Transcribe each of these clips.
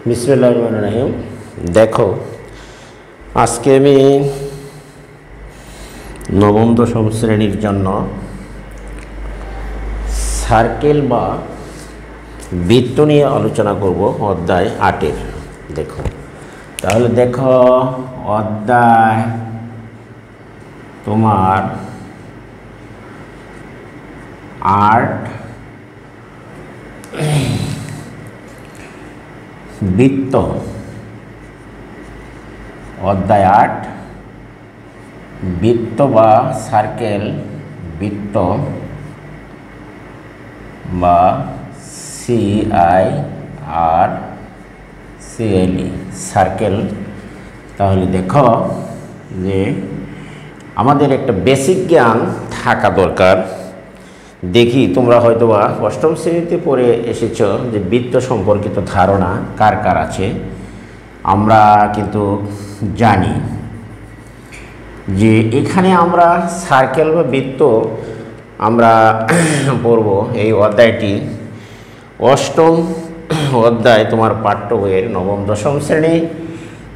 বিসমিল্লাহির রহমানির রহিম। দেখো, আজকে আমি নবম দশম শ্রেণীর জন্য সার্কেল বা বৃত্ত নিয়ে আলোচনা করব অধ্যায় 8-এর। দেখো, তাহলে দেখো, অধ্যায় তোমার 8 বৃত্ত, অধ্যায় 8 বৃত্ত বা সার্কেল, বৃত্ত বা CIRCLE সার্কেল। তাহলে দেখো যে আমাদের একটা বেসিক জ্ঞান থাকা দরকার। দেখি তোমরা হয়তোবা অষ্টম শ্রেণীতে পড়ে এসেছ যে বৃত্ত সম্পর্কিত ধারণা কার কার আছে। আমরা কিন্তু জানি যে এখানে আমরা সার্কেল বা বৃত্ত আমরা পড়ব। এই অধ্যায়টি অষ্টম অধ্যায় তোমার পাঠ্য বইয়ের নবম দশম শ্রেণী।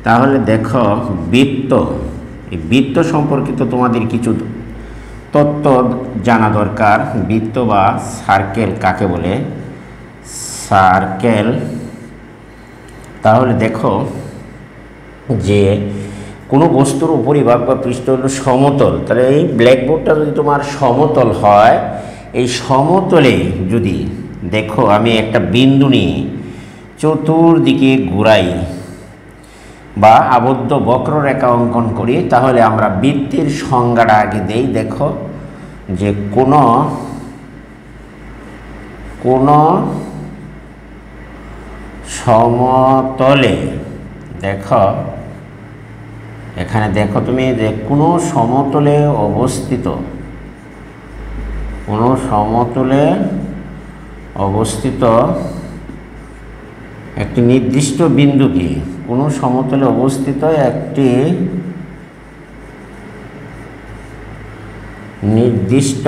তাহলে দেখো, বৃত্ত, এই বৃত্ত সম্পর্কিত তোমাদের কিছু তথ্য জানা দরকার। বৃত্ত বা সার্কেল কাকে বলে? সার্কেল। তাহলে দেখো যে কোনো বস্তুর উপরিভাগ বা পৃষ্ঠ হলো সমতল। তাহলে এই ব্ল্যাকবোর্ডটা যদি তোমার সমতল হয়, এই সমতলে যদি দেখো আমি একটা বিন্দু নিয়ে চতুর্দিকে ঘুরাই বা আবদ্ধ বক্ররেখা অঙ্কন করি, তাহলে আমরা বৃত্তের সংজ্ঞাটা আগে দেই। দেখো যে কোন সমতলে, দেখো এখানে দেখো তুমি যে কোনো সমতলে অবস্থিত, কোনো সমতলে অবস্থিত একটি নির্দিষ্ট বিন্দুকে, কোনো সমতলে অবস্থিত একটি নির্দিষ্ট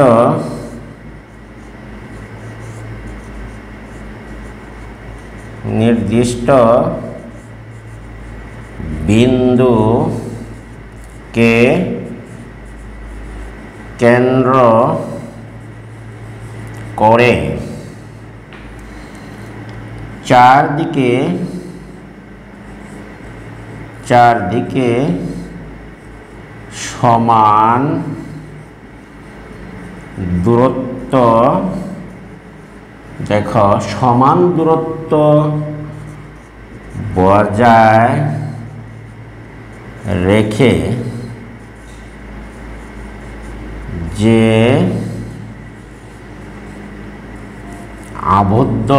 বিন্দুকে কেন্দ্র করে চারদিকে সমান দূরত্ব, দেখো সমান দূরত্ব বজায় রেখে যে আবদ্ধ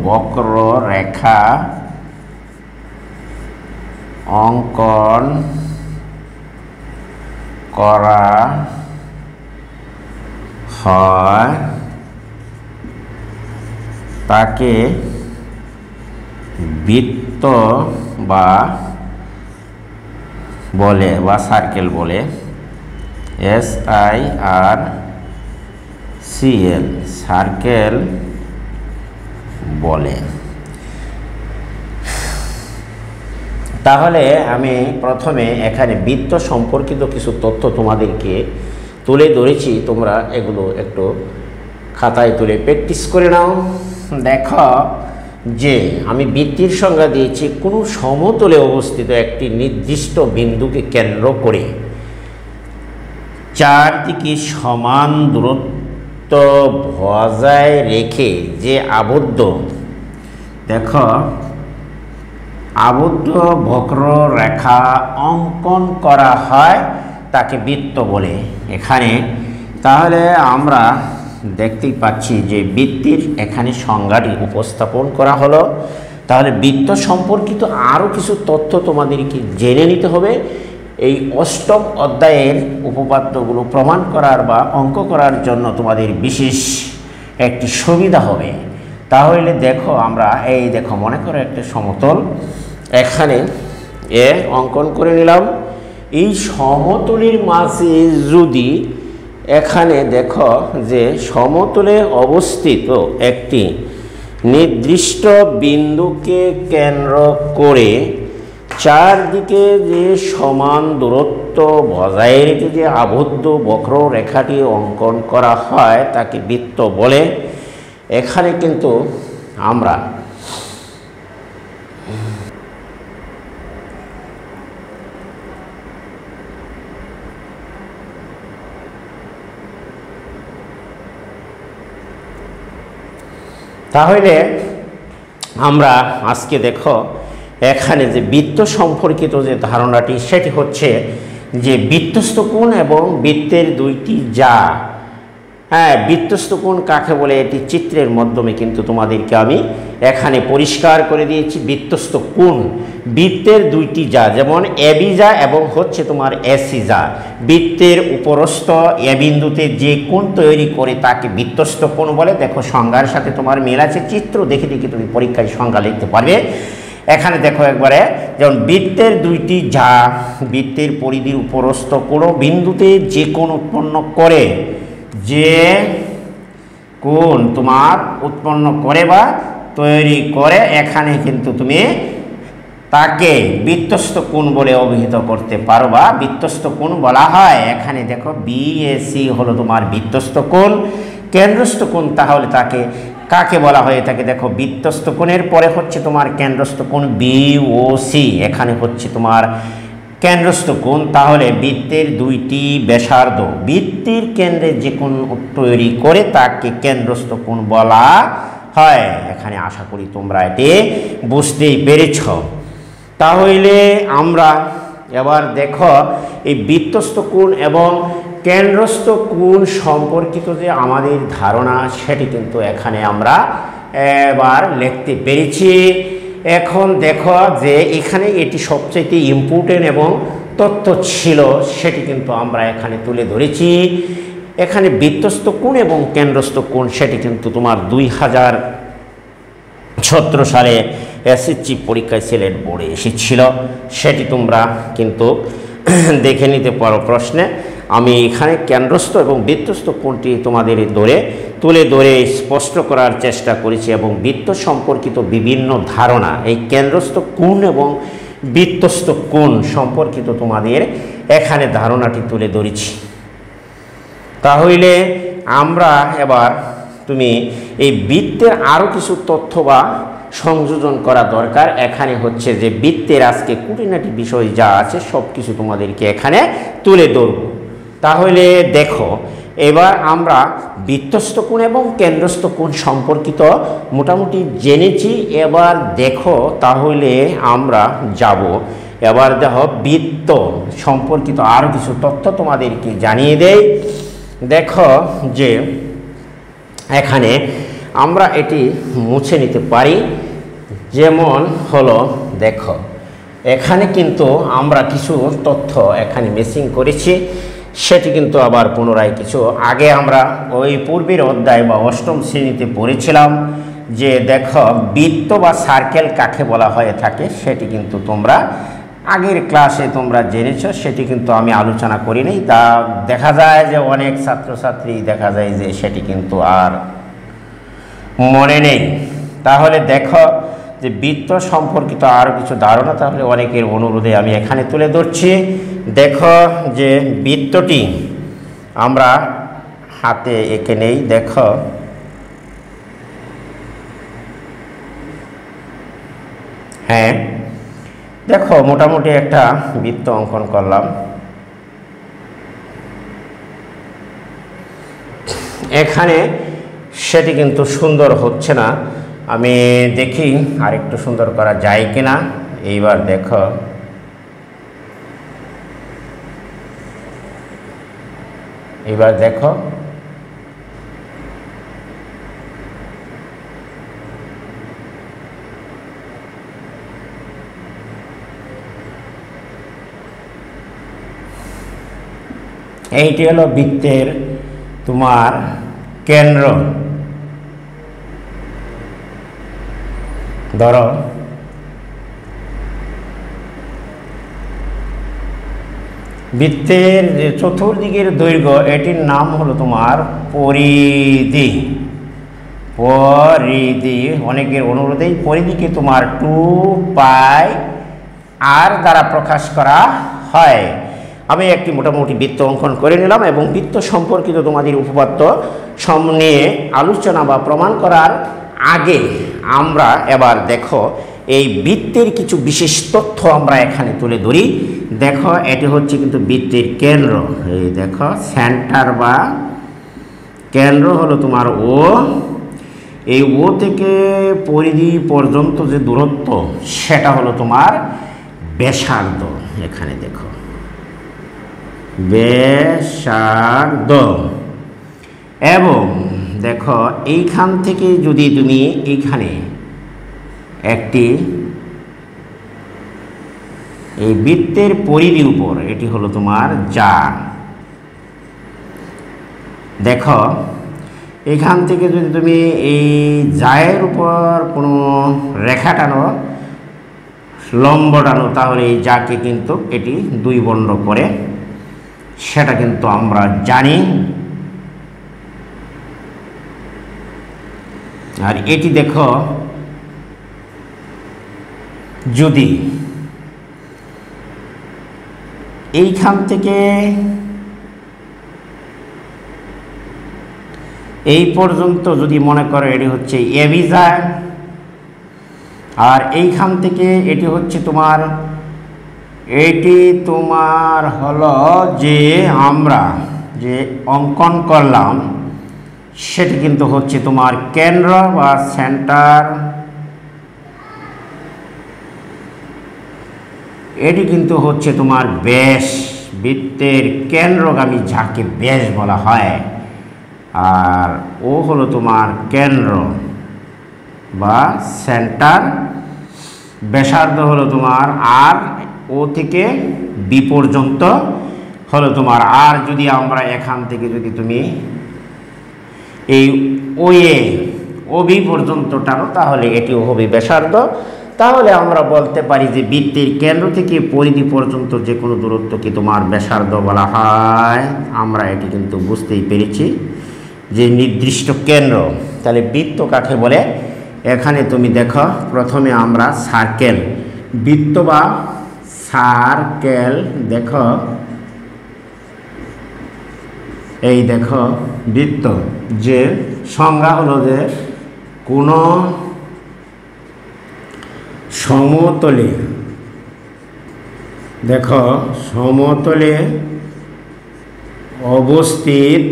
বক্ররেখা অঙ্কন করা হয় তাকে বৃত্ত বা সার্কেল বলে। SIRCL সার্কেল বলে। তাহলে আমি প্রথমে এখানে বৃত্ত সম্পর্কিত কিছু তথ্য তোমাদেরকে তুলে ধরেছি। তোমরা এগুলো একটু খাতায় তুলে প্র্যাকটিস করে নাও। দেখো যে আমি বৃত্তের সংজ্ঞা দিয়েছি কোনো সমতলে অবস্থিত একটি নির্দিষ্ট বিন্দুকে কেন্দ্র করে চারদিকে সমান দূরত্ব বজায় রেখে যে আবদ্ধ, দেখো আবদ্ধ বক্ররেখা অঙ্কন করা হয় তাকে বৃত্ত বলে এখানে। তাহলে আমরা দেখতেই পাচ্ছি যে বৃত্তের এখানে সংজ্ঞাটি উপস্থাপন করা হলো। তাহলে বৃত্ত সম্পর্কিত আরও কিছু তথ্য তোমাদেরকে জেনে নিতে হবে। এই অষ্টম অধ্যায়ের উপপাদ্যগুলো প্রমাণ করার বা অঙ্ক করার জন্য তোমাদের বিশেষ একটি সুবিধা হবে। তাহলে দেখো আমরা এই দেখো, মনে করো একটা সমতল, এখানে অঙ্কন করে নিলাম। এই সমতলের মাঝে যদি এখানে দেখো যে সমতলে অবস্থিত একটি নির্দিষ্ট বিন্দুকে কেন্দ্র করে চারদিকে যে সমান দূরত্ব বজায় রেখে যে আবদ্ধ বক্ররেখাটি অঙ্কন করা হয় তাকে বৃত্ত বলে। এখানে কিন্তু আমরা তাহলে আমরা আজকে দেখো এখানে যে বৃত্ত সম্পর্কিত যে ধারণাটি সেটি হচ্ছে যে বৃত্তস্থ কোণ এবং বৃত্তের দুইটি যা। হ্যাঁ, বৃত্তস্থ কোণ কাকে বলে এটি চিত্রের মাধ্যমে কিন্তু তোমাদেরকে আমি এখানে পরিষ্কার করে দিয়েছি। বৃত্তস্থ কোণ বৃত্তের দুইটি যা, যেমন এবি যা এবং হচ্ছে তোমার এসি যা। বৃত্তের উপরস্থ এ বিন্দুতে যে কোণ তৈরি করে তাকে বৃত্তস্থ কোণ বলে। দেখো সংজ্ঞার সাথে তোমার মিল আছে, চিত্র দেখে দেখে তুমি পরীক্ষায় সংজ্ঞা লিখতে পারবে। এখানে দেখো একবারে, যেমন বৃত্তের দুইটি যা বৃত্তের পরিধির উপরস্থ কোনো বিন্দুতে যে কোণ উৎপন্ন করে, যে কোণ তোমার উৎপন্ন করে বা তৈরি করে, এখানে কিন্তু তুমি তাকে বৃত্তস্থ কোণ বলে অভিহিত করতে পারো বা বৃত্তস্থ কোণ বলা হয়। এখানে দেখো বিএসি হলো তোমার বৃত্তস্থ কোণ। কেন্দ্রস্থ কোণ তাহলে তাকে কাকে বলা হয়? তাকে দেখো বৃত্তস্থ কোণের পরে হচ্ছে তোমার কেন্দ্রস্থ কোণ বিওসি। এখানে হচ্ছে তোমার কেন্দ্রস্থ কোণ। তাহলে বৃত্তের দুইটি ব্যাসার্ধ বৃত্তের কেন্দ্রে যে কোণ তৈরি করে তাকে কেন্দ্রস্থ কোণ বলা হয়। এখানে আশা করি তোমরা এটি বুঝতেই পেরেছ। তাহলে আমরা এবার দেখো এই বৃত্তস্থ কোণ এবং কেন্দ্রস্থ কোণ সম্পর্কিত যে আমাদের ধারণা সেটি কিন্তু এখানে আমরা এবার লিখতে পেরেছি। এখন দেখো যে এখানে এটি সবচেয়ে ইম্পর্টেন্ট এবং তথ্য ছিল সেটি কিন্তু আমরা এখানে তুলে ধরেছি। এখানে বৃত্তস্থ কোণ এবং কেন্দ্রস্থ কোণ সেটি কিন্তু তোমার 2017 সালে এসএসসি পরীক্ষায় সিলেট বোর্ডে এসেছিল। সেটি তোমরা কিন্তু দেখে নিতে পারো প্রশ্নে। আমি এখানে কেন্দ্রস্থ এবং বৃত্তস্থ কোণটি তোমাদের তুলে ধরে স্পষ্ট করার চেষ্টা করেছি এবং বৃত্ত সম্পর্কিত বিভিন্ন ধারণা এই কেন্দ্রস্থ কোণ এবং বৃত্তস্থ কোণ সম্পর্কিত তোমাদের এখানে ধারণাটি তুলে ধরেছি। তাহলে আমরা এবার তুমি এই বৃত্তের আরও কিছু তথ্য বা সংযোজন করা দরকার। এখানে হচ্ছে যে বৃত্তের আজকে খুঁটিনাটি বিষয় যা আছে সব কিছু তোমাদেরকে এখানে তুলে ধরব। তাহলে দেখো এবার আমরা বৃত্তস্থ কোণ এবং কেন্দ্রস্থ কোণ সম্পর্কিত মোটামুটি জেনেছি। এবার দেখো তাহলে আমরা যাব, এবার দেখো বৃত্ত সম্পর্কিত আরও কিছু তথ্য তোমাদেরকে জানিয়ে দেই। দেখো যে এখানে আমরা এটি মুছে নিতে পারি। যেমন হলো দেখো এখানে কিন্তু আমরা কিছু তথ্য এখানে মিসিং করেছি, সেটি কিন্তু আবার পুনরায় কিছু আগে আমরা ওই পূর্বের অধ্যায় বা অষ্টম শ্রেণীতে পড়েছিলাম যে দেখো বৃত্ত বা সার্কেল কাকে বলা হয়ে থাকে সেটি কিন্তু তোমরা আগের ক্লাসে তোমরা জেনেছ, সেটি কিন্তু আমি আলোচনা করিনি। তা দেখা যায় যে অনেক ছাত্রছাত্রী দেখা যায় যে সেটি কিন্তু আর মনে নেই। তাহলে দেখো যে বৃত্ত সম্পর্কিত আরও কিছু ধারণা তাহলে অনেকের অনুরোধে আমি এখানে তুলে ধরছি। দেখো যে বৃত্তটি আমরা হাতে এঁকে নেই। দেখো হ্যাঁ, দেখো মোটামুটি একটা বৃত্ত অঙ্কন করলাম। এখানে সেটি কিন্তু সুন্দর হচ্ছে না, আমি দেখি আরেকটু সুন্দর করা যায় কিনা। এইবার দেখো এইবার দেখো এইটি হলো বৃত্তের তোমার কেন্দ্র। ধরো বৃত্তের যে চতুর্দিকের দৈর্ঘ্য এটির নাম হলো তোমার পরিধি। পরিধি অনেকের অনুরোধেই পরিধিকে তোমার 2πr দ্বারা প্রকাশ করা হয়। আমি একটি মোটামুটি বৃত্ত অঙ্কন করে নিলাম এবং বৃত্ত সম্পর্কিত তোমাদের উপপাদ্য নিয়ে আলোচনা বা প্রমাণ করার আগে আমরা এবার দেখো এই বৃত্তের কিছু বিশেষ তথ্য আমরা এখানে তুলে ধরি। দেখো এটি হচ্ছে কিন্তু বৃত্তের কেন্দ্র। এই দেখো সেন্টার বা কেন্দ্র হলো তোমার ও। এই ও থেকে পরিধি পর্যন্ত যে দূরত্ব সেটা হলো তোমার ব্যাসার্ধ। এখানে দেখো ব্যাসার্ধ। এবং দেখো এইখান থেকে যদি তুমি এইখানে একটি এই বৃত্তের পরিধির উপর এটি হলো তোমার যা, দেখো এখান থেকে যদি তুমি এই জায়ের উপর কোনো রেখা টানো, লম্ব টানো, তাহলে এই যাকে কিন্তু এটি দুই বর্ণ করে, সেটা কিন্তু আমরা জানি। আর এটি দেখো যদি এইখান থেকে এই পর্যন্ত যদি মনে করো এটি হচ্ছে এবি যায়, আর এইখান থেকে এটি হচ্ছে তোমার, এটি তোমার হলো যে আমরা যে অঙ্কন করলাম সেটি কিন্তু হচ্ছে তোমার কেন্দ্র বা সেন্টার। এটি কিন্তু হচ্ছে তোমার ব্যাস, বৃত্তের কেন্দ্রগামী যাকে ব্যাস বলা হয়। আর ও হলো তোমার কেন্দ্র বা সেন্টার, ব্যাসার্ধ হলো তোমার আর, ও থেকে বি পর্যন্ত হলো তোমার আর। যদি আমরা এখান থেকে যদি তুমি এই ও এ ও বি পর্যন্ত টানো তাহলে এটিও হবে ব্যাসার্ধ। তাহলে আমরা বলতে পারি যে বৃত্তের কেন্দ্র থেকে পরিধি পর্যন্ত যে কোনো দূরত্বকে তোমার ব্যাসার্ধ বলা হয়। আমরা এটি কিন্তু বুঝতেই পেরেছি যে নির্দিষ্ট কেন্দ্র। তাহলে বৃত্ত কাকে বলে এখানে তুমি দেখো, প্রথমে আমরা সার্কেল, বৃত্ত বা সার্কেল, দেখো এই দেখো বৃত্ত যে সংজ্ঞা হলো যে কোনো সমতলে, দেখো সমতলে অবস্থিত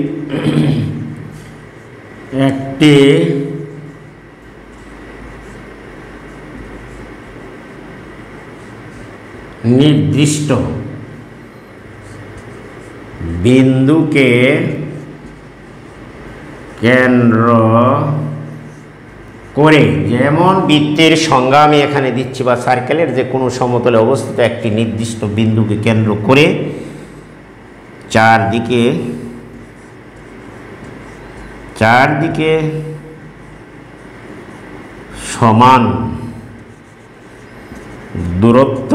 একটি নির্দিষ্ট বিন্দুকে কেন্দ্র করে, যেমন বৃত্তের সংজ্ঞা আমি এখানে দিচ্ছি, বা সার্কেলের যে কোনো সমতলে অবস্থিত একটি নির্দিষ্ট বিন্দুকে কেন্দ্র করে চারদিকে সমান দূরত্ব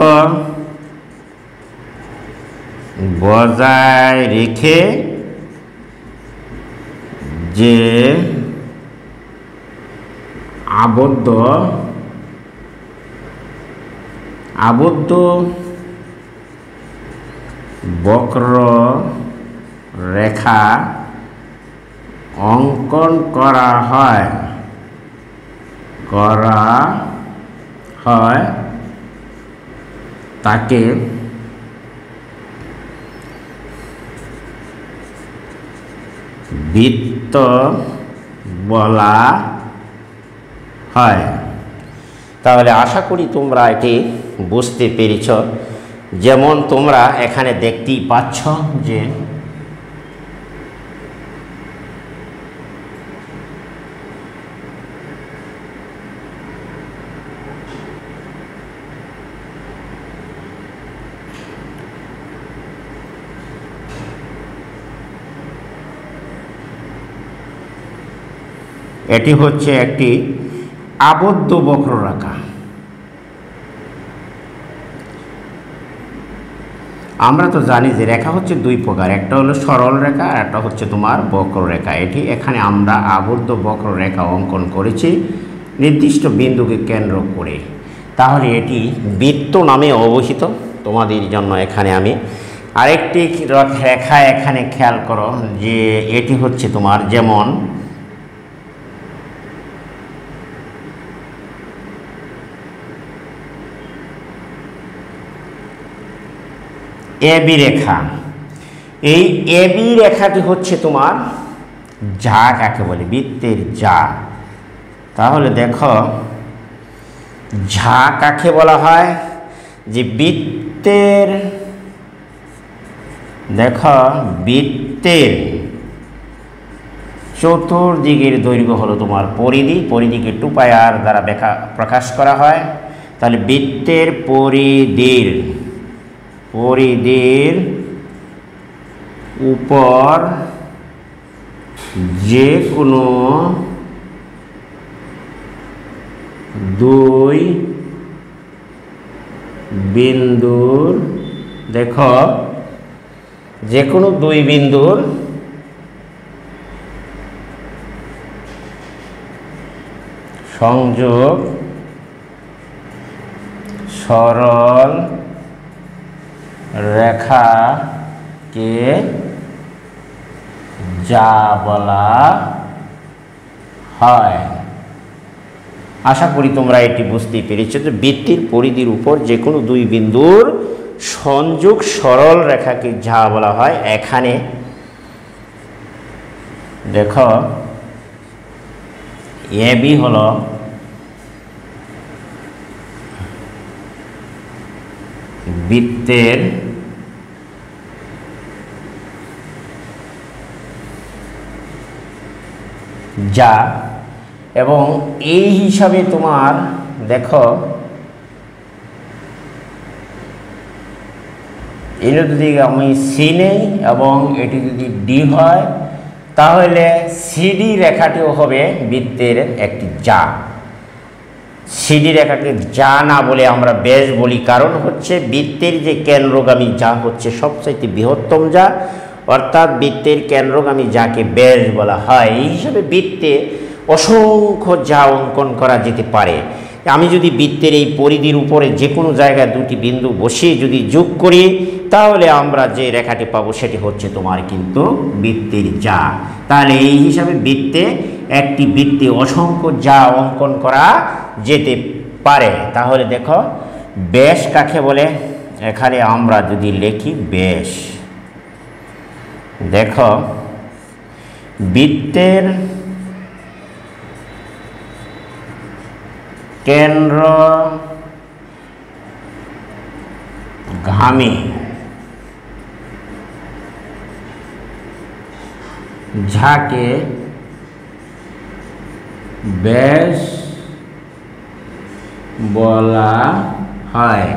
বজায় রেখে যে আবদ্ধ বক্র রেখা অঙ্কন করা হয় তাকে বৃত্ত বলা হয়। তাহলে আশা করি তোমরা এটি বুঝতে পেরেছ। যেমন তোমরা এখানে দেখতেই পাচ্ছ যে এটি হচ্ছে একটি আবদ্ধ বক্ররেখা। আমরা তো জানি যে রেখা হচ্ছে দুই প্রকার, একটা হলো সরল রেখা আর একটা হচ্ছে তোমার বক্ররেখা। এটি এখানে আমরা আবদ্ধ বক্ররেখা অঙ্কন করেছি নির্দিষ্ট বিন্দুকে কেন্দ্র করে, তাহলে এটি বৃত্ত নামে অবহিত। তোমাদের জন্য এখানে আমি আরেকটি রেখা এখানে খেয়াল করো যে এটি হচ্ছে তোমার যেমন এবি রেখা। এই এবি রেখাটি হচ্ছে তোমার যা কাকে বলে, বৃত্তের যা। তাহলে দেখো ঝা কাকে বলা হয়, যে বৃত্তের, দেখো বৃত্তের চতুর্দিকের দৈর্ঘ্য হলো তোমার পরিধি, পরিধিকে 2πr দ্বারা প্রকাশ করা হয়। তাহলে বৃত্তের পরিধির উপর যে কোনো দুই বিন্দুর, দেখো যে কোনো দুই বিন্দুর সংযোগ সরল রেখাকে যা বলা হয়। আশা করি তোমরা এটি বুঝতেই পেরেছো যে বৃত্তের পরিধির উপর যে কোনো দুই বিন্দুর সংযোগ সরল রেখাকে যা বলা হয়। এখানে দেখো এবি হলো বৃত্তের যা, এবং এই হিসাবে তোমার দেখো এটা যদি আমি সি নেই এবং এটি যদি ডি হয়, তাহলে সিডি রেখাটিও হবে বৃত্তের একটি যা। সিডি রেখাকে যা না বলে আমরা ব্যাস বলি, কারণ হচ্ছে বৃত্তের যে কেন্দ্রগামী যা হচ্ছে সবচাইতে বৃহত্তম যা, অর্থাৎ বৃত্তের কেন্দ্রগামী যাকে ব্যাস বলা হয়। এই হিসাবে বৃত্তে অসংখ্য যা অঙ্কন করা যেতে পারে। আমি যদি বৃত্তের এই পরিধির উপরে যে কোনো জায়গায় দুটি বিন্দু বসিয়ে যদি যোগ করি, তাহলে আমরা যে রেখাটি পাবো সেটি হচ্ছে তোমার কিন্তু বৃত্তের যা। তাহলে এই হিসাবে বৃত্তে অসংখ্য যা অঙ্কন করা যেতে পারে। তাহলে দেখো ব্যাস কাকে বলে, এখানে আমরা যদি লিখি ব্যাস, দেখো বৃত্তের কেন্দ্রগামী যাকে ব্যাস বলা হয়।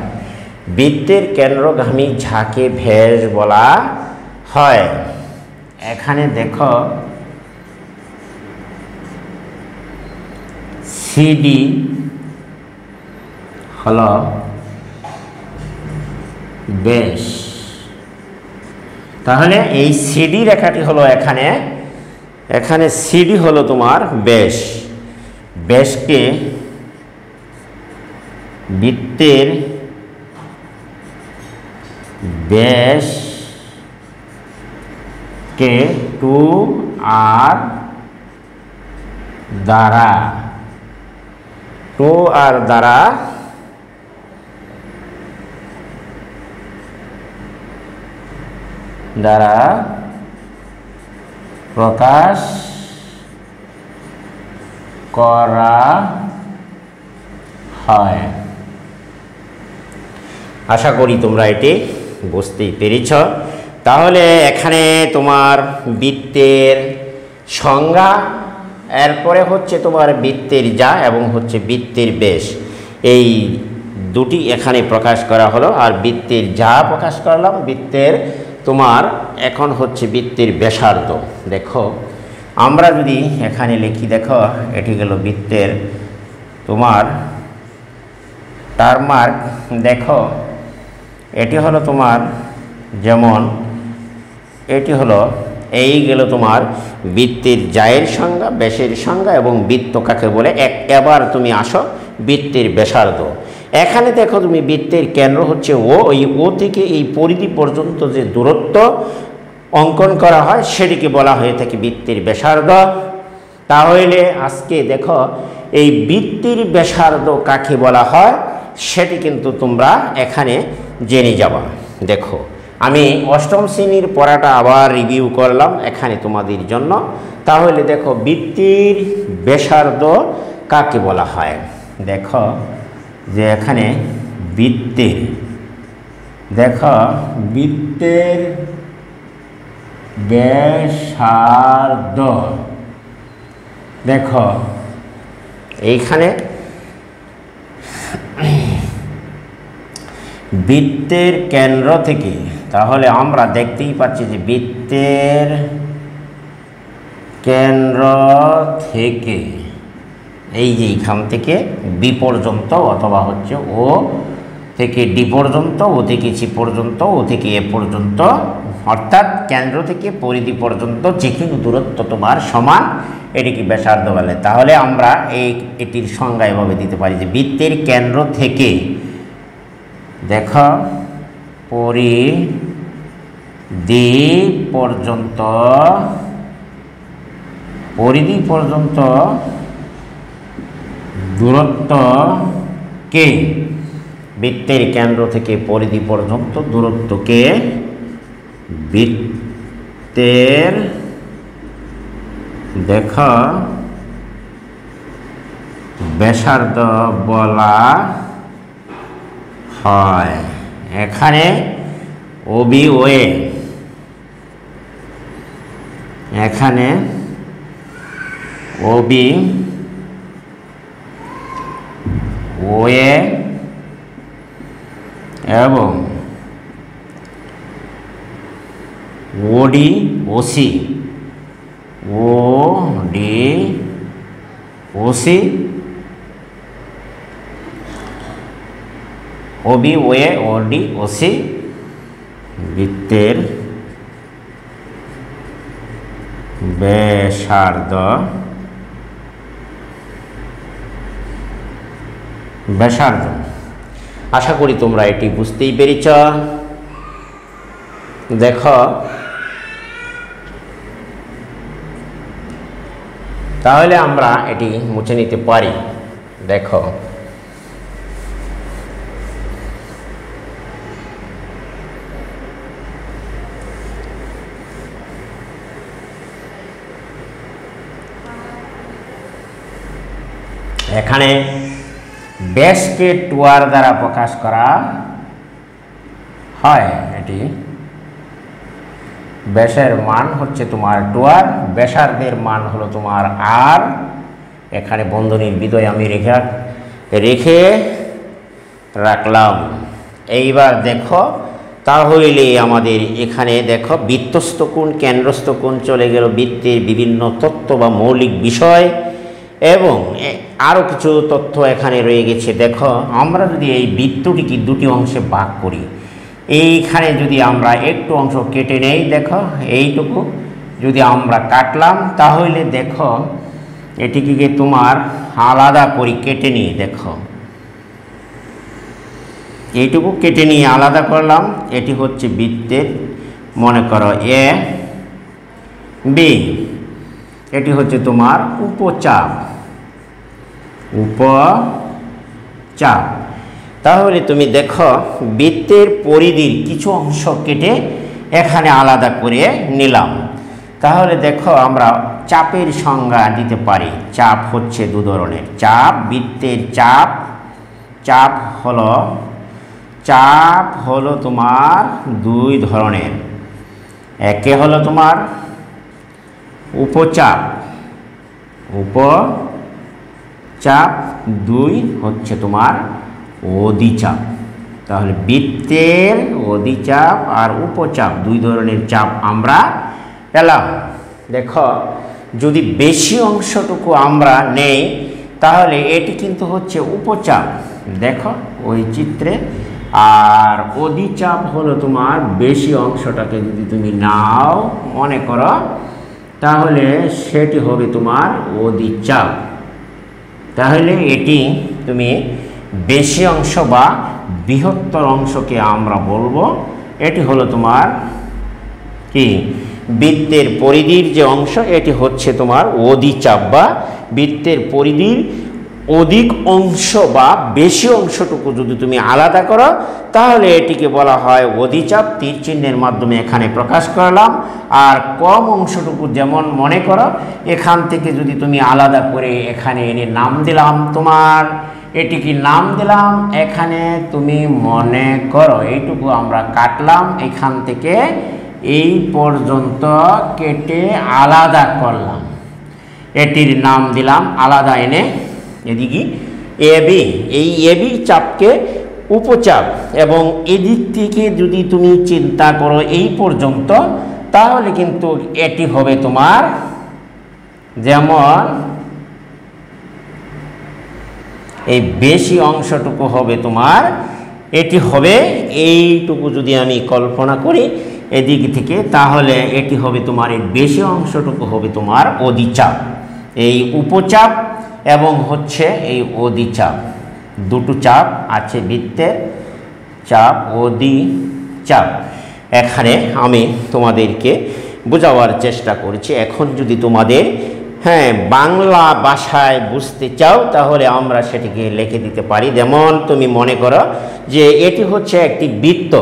বৃত্তের কেন্দ্রগামী যাকে ব্যাস বলা হয়। এখানে দেখো সিডি হলো ব্যাস। তাহলে এই সিডি রেখাটি হলো এখানে সিডি হলো তোমার ব্যাস। ব্যাসকে বৃত্তের ব্যাসকে 2r দ্বারা প্রকাশ করা হয়। আশা করি তোমরা এটি বুঝতেই পেরেছ। তাহলে এখানে তোমার বৃত্তের সংজ্ঞা, এরপরে হচ্ছে তোমার বৃত্তের যা এবং হচ্ছে বৃত্তের ব্যাস, এই দুটি এখানে প্রকাশ করা হলো। আর বৃত্তের যা প্রকাশ করলাম, বৃত্তের তোমার এখন হচ্ছে বৃত্তের ব্যাসার্ধ। দেখো আমরা যদি এখানে লিখি, দেখো এটি গেল বৃত্তের তোমার টারমার্ক। দেখো এটি হলো তোমার যেমন এটি হলো, এই গেল তোমার বৃত্তের জায়ের সংজ্ঞা, ব্যাসের সংজ্ঞা এবং বৃত্ত কাকে বলে। এবার তুমি আসো বৃত্তের ব্যাসার্ধ। এখানে দেখো তুমি বৃত্তের কেন্দ্র হচ্ছে ও, ওই ও থেকে এই পরিধি পর্যন্ত যে দূরত্ব অঙ্কন করা হয় সেটিকে বলা হয়ে থাকে বৃত্তের ব্যাসার্ধ। তাহলে আজকে দেখো এই বৃত্তের ব্যাসার্ধ কাকে বলা হয় সেটি কিন্তু তোমরা এখানে জেনে যাবা। দেখো আমি অষ্টম শ্রেণীর পড়াটা আবার রিভিউ করলাম এখানে তোমাদের জন্য। তাহলে দেখো বৃত্তের ব্যাসার্ধ কাকে বলা হয়। দেখো যে এখানে বৃত্তের, দেখো বৃত্তের ব্যাসার্ধ, দেখো এইখানে বৃত্তের কেন্দ্র থেকে, তাহলে আমরা দেখতেই পাচ্ছি যে বৃত্তের কেন্দ্র থেকে এই যে এইখান থেকে বি পর্যন্ত, অথবা হচ্ছে ও থেকে ডি পর্যন্ত, ও থেকে সি পর্যন্ত, ও থেকে এ পর্যন্ত, অর্থাৎ কেন্দ্র থেকে পরিধি পর্যন্ত যেখানে দূরত্ব তোমার সমান এটিকে ব্যাসার্ধ বলে। তাহলে আমরা এটির সংজ্ঞা এভাবে দিতে পারি যে বৃত্তের কেন্দ্র থেকে, দেখো পরিধি পর্যন্ত দূরত্বকে, বৃত্তের কেন্দ্র থেকে পরিধি পর্যন্ত দূরত্বকে বৃত্তের, দেখো ব্যাসার্ধ বলা হয়। এখানে ওবি ওয়ে, এখানে ওবি ওয়ে এবং OD OC, OD OC, OB ওয়ে ওডি ওসি বৃত্তের ব্যাসার্ধ, আশা করি তোমরা এটি বুঝতেই পেরেছ। দেখো তাহলে আমরা এটি মুছে নিতে পারি। দেখো এখানে ব্যাসকে টুয়ার দ্বারা প্রকাশ করা হয়। এটি ব্যাসের মান হচ্ছে তোমার টুয়ার, ব্যাসার্ধের মান হলো তোমার আর। এখানে বন্ধনীর ভিতরে আমি রেখে রাখলাম। এইবার দেখো তাহলে আমাদের এখানে দেখো বৃত্তস্থ কোণ, কেন্দ্রস্থ কোণ চলে গেল, বৃত্তের বিভিন্ন তথ্য বা মৌলিক বিষয় এবং আরও কিছু তথ্য এখানে রয়ে গেছে। দেখো আমরা যদি এই বৃত্তটিকে দুটি অংশে ভাগ করি, এইখানে যদি আমরা একটু অংশ কেটে নেই, দেখো এইটুকু যদি আমরা কাটলাম, তাহলে দেখো এটিকে তোমার আলাদা করি, কেটে নিয়ে, দেখো এইটুকু কেটে নিয়ে আলাদা করলাম। এটি হচ্ছে বৃত্তের, মনে করো এ বি, এটি হচ্ছে তোমার উপচাপ, তাহলে তুমি দেখো বৃত্তের পরিধির কিছু অংশ কেটে এখানে আলাদা করে নিলাম। তাহলে দেখো আমরা চাপের সংজ্ঞা দিতে পারি। চাপ হচ্ছে দু ধরনের, চাপ বৃত্তের চাপ হলো তোমার দুই ধরনের। একে হলো তোমার উপচাপ, দুই হচ্ছে তোমার অধিচাপ। তাহলে বৃত্তের অধিচাপ আর উপচাপ দুই ধরনের চাপ আমরা পেলাম। দেখো যদি বেশি অংশটুকু আমরা নেই তাহলে এটি কিন্তু হচ্ছে উপচাপ। দেখো ওই চিত্রে আর অধিচাপ হলো তোমার বেশি অংশটাকে যদি তুমি নাও মনে করো, তাহলে সেটি হবে তোমার অধিচাপ। তাহলে এটি তুমি বেশি অংশ বা বৃহত্তর অংশকে আমরা বলবো এটি হলো তোমার কি বৃত্তের পরিধির যে অংশ, এটি হচ্ছে তোমার অধিচাপ বা বৃত্তের পরিধির অধিক অংশ বা বেশি অংশটুকু যদি তুমি আলাদা করো তাহলে এটিকে বলা হয় অধিচাপ। তীর চিহ্নের মাধ্যমে এখানে প্রকাশ করলাম। আর কম অংশটুকু যেমন মনে করো এখান থেকে যদি তুমি আলাদা করে এখানে এনে নাম দিলাম তোমার, এটিকে নাম দিলাম এখানে তুমি মনে করো এইটুকু আমরা কাটলাম, এখান থেকে এই পর্যন্ত কেটে আলাদা করলাম, এটির নাম দিলাম আলাদা এনে এদিকে এবি। এই এবি চাপকে উপচাপ, এবং এদিক থেকে যদি তুমি চিন্তা করো এই পর্যন্ত তাহলে কিন্তু এটি হবে তোমার যেমন এই বেশি অংশটুকু হবে তোমার, এটি হবে এইটুকু যদি আমি কল্পনা করি এদিক থেকে, তাহলে এটি হবে তোমার এই বেশি অংশটুকু হবে তোমার অধিচাপ। এই উপচাপ এবং হচ্ছে এই অধিচাপ, দুটো চাপ আছে বৃত্তের, চাপ অধিচাপ। এখানে আমি তোমাদেরকে বোঝাবার চেষ্টা করছি। এখন যদি তোমাদের বাংলা ভাষায় বুঝতে চাও তাহলে আমরা সেটিকে লিখে দিতে পারি। যেমন তুমি মনে করো যে এটি হচ্ছে একটি বৃত্ত,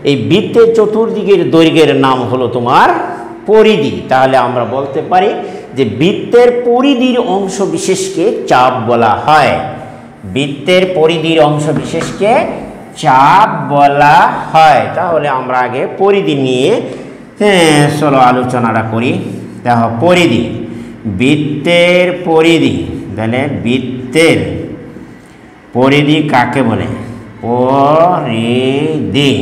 এই বৃত্তের চতুর্দিকের দৈর্ঘ্যের নাম হলো তোমার পরিধি। তাহলে আমরা বলতে পারি যে বৃত্তের পরিধির অংশ বিশেষকে চাপ বলা হয়। বৃত্তের পরিধির অংশ বিশেষকে চাপ বলা হয়। তাহলে আমরা আগে পরিধি নিয়ে চলো আলোচনাটা করি। দেখো পরিধি, বৃত্তের পরিধি, তাহলে বৃত্তের পরিধি কাকে বলে? পরিধি।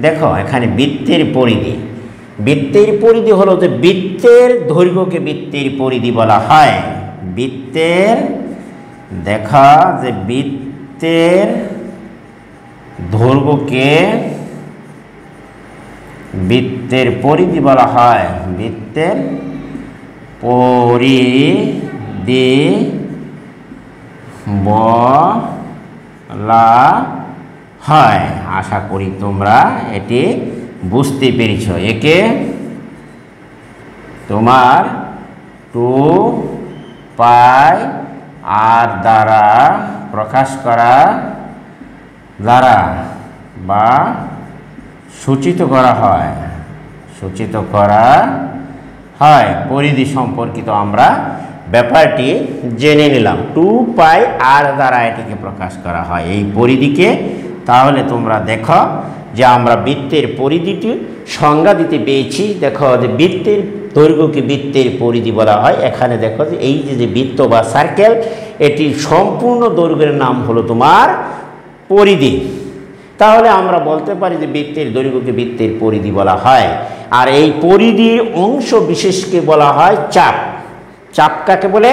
দেখো এখানে বৃত্তের পরিধি, বৃত্তের পরিধি হলো যে বৃত্তের দৈর্ঘ্যকে বৃত্তের পরিধি বলা হয়। বৃত্তের দেখা যে বৃত্তের দৈর্ঘ্যকে বৃত্তের পরিধি বলা হয়। বৃত্তের পরিধি বলা হয়। আশা করি তোমরা এটি বুঝতে পেরেছ। একে তোমার 2πr দ্বারা প্রকাশ করা দ্বারা বা সূচিত করা হয়, সূচিত করা হয়। পরিধি সম্পর্কিত আমরা ব্যাপারটি জেনে নিলাম। 2πr দ্বারা এটিকে প্রকাশ করা হয় এই পরিধিকে। তাহলে তোমরা দেখো যে আমরা বৃত্তের পরিধিটি সংজ্ঞা দিতে পেয়েছি। দেখো যে বৃত্তের দৈর্ঘ্যকে বৃত্তের পরিধি বলা হয়। এখানে দেখো যে এই যে বৃত্ত বা সার্কেল, এটির সম্পূর্ণ দৈর্ঘ্যের নাম হলো তোমার পরিধি। তাহলে আমরা বলতে পারি যে বৃত্তের দৈর্ঘ্যকে বৃত্তের পরিধি বলা হয়। আর এই পরিধির অংশ বিশেষকে বলা হয় চাপ। চাপ কাকে বলে?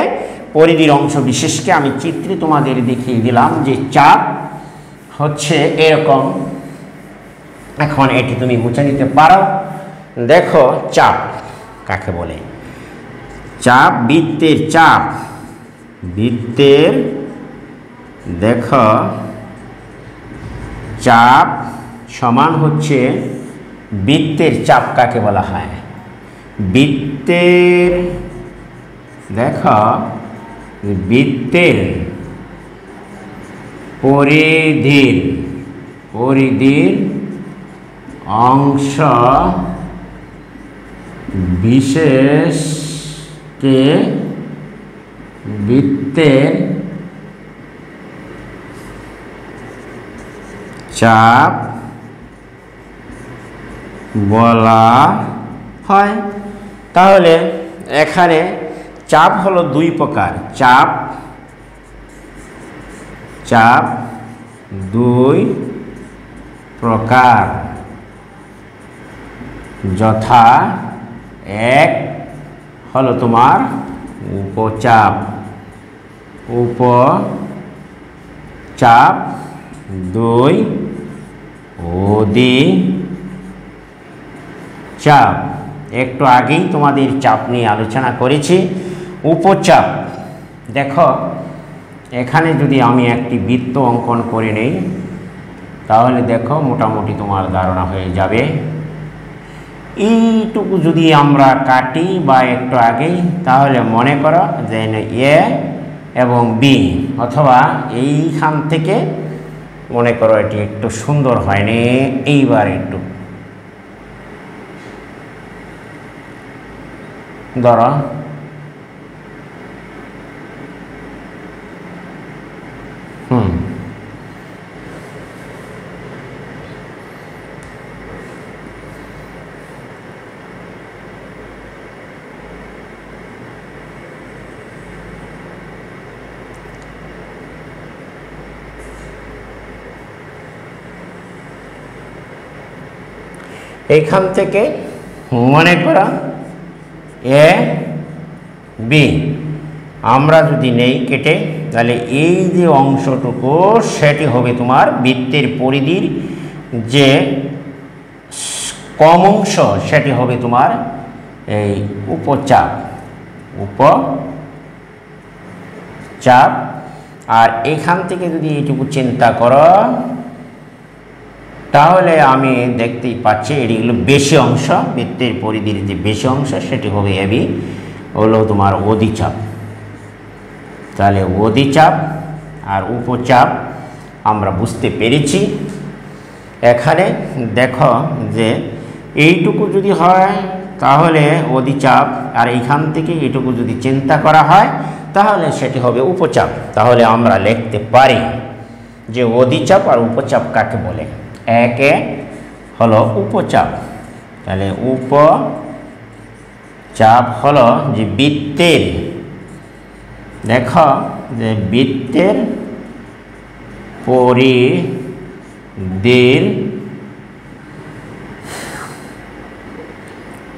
পরিধির অংশ বিশেষকে। আমি চিত্রে তোমাদের দেখিয়ে দিলাম যে চাপ হচ্ছে এরকম। এখন এটি তুমি মুছে নিতে পারো। দেখো চাপ কাকে বলে? চাপ, বৃত্তের চাপ, বৃত্তের দেখো চাপ সমান হচ্ছে বৃত্তের চাপ কাকে বলা হয়? বৃত্তের দেখো বৃত্তের পরিধির অংশ বিশেষকে বৃত্তের চাপ বলা হয়। তাহলে এখানে চাপ হলো দুই প্রকার। চাপ দুই প্রকার, যথা এক হলো তোমার উপচাপ, দুই অধিচাপ। একটু আগেই তোমাদের চাপ নিয়ে আলোচনা করেছি। উপচাপ, দেখো এখানে যদি আমি একটি বৃত্ত অঙ্কন করে নেই তাহলে দেখো মোটামুটি তোমার ধারণা হয়ে যাবে। এইটুকু যদি আমরা কাটি বা একটু আগেই, তাহলে মনে করো যে এ এবং বি, অথবা এইখান থেকে মনে করো এটি একটু সুন্দর হয়নি, এইবার একটু ধরো এইখান থেকে মনে করা এ বি আমরা যদি নেই কেটে, তাহলে এই যে অংশটুকু সেটি হবে তোমার বৃত্তের পরিধির যে কম অংশ, সেটি হবে তোমার এই উপচাপ। উপচাপ। আর এখান থেকে যদি এইটুকু চিন্তা করো তাহলে আমি দেখতেই পাচ্ছি এটিগুলো বেশি অংশ, বৃত্তের পরিধির যে বেশি অংশ সেটি হবে এবি, হলো তোমার অধিচাপ। তাহলে অধিচাপ আর উপচাপ আমরা বুঝতে পেরেছি। এখানে দেখো যে এইটুকু যদি হয় তাহলে অধিচাপ, আর এইখান থেকে এইটুকু যদি চিন্তা করা হয় তাহলে সেটি হবে উপচাপ। তাহলে আমরা লিখতে পারি যে অধিচাপ আর উপচাপ কাকে বলে। একে হলো উপচাপ, তাহলে উপচাপ হলো যে বৃত্তের, দেখো যে বৃত্তের পরিধির